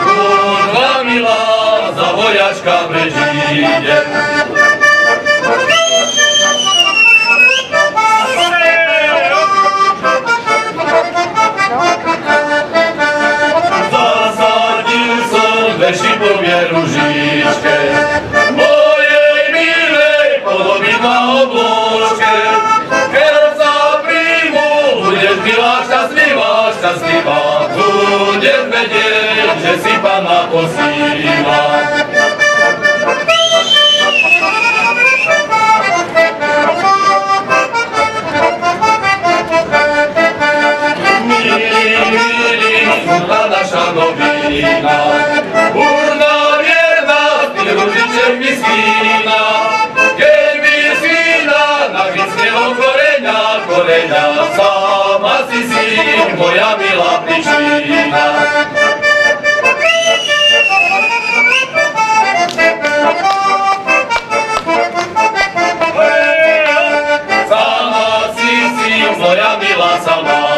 Kurva milá, za vojačka prežije. Zasadil som dve šipové ružičke, mojej milej podobí na obložke. Keď sa príjmu, budeš milá, šťastlivá, budeš vedieť, že si Pána posíla. Milí, smutná naša novina, urna vierna, ty ružiček mi skýna. Keď vyskýna, na vyského koreňa, sama si moja milá príčina. Sama si moja milá sama.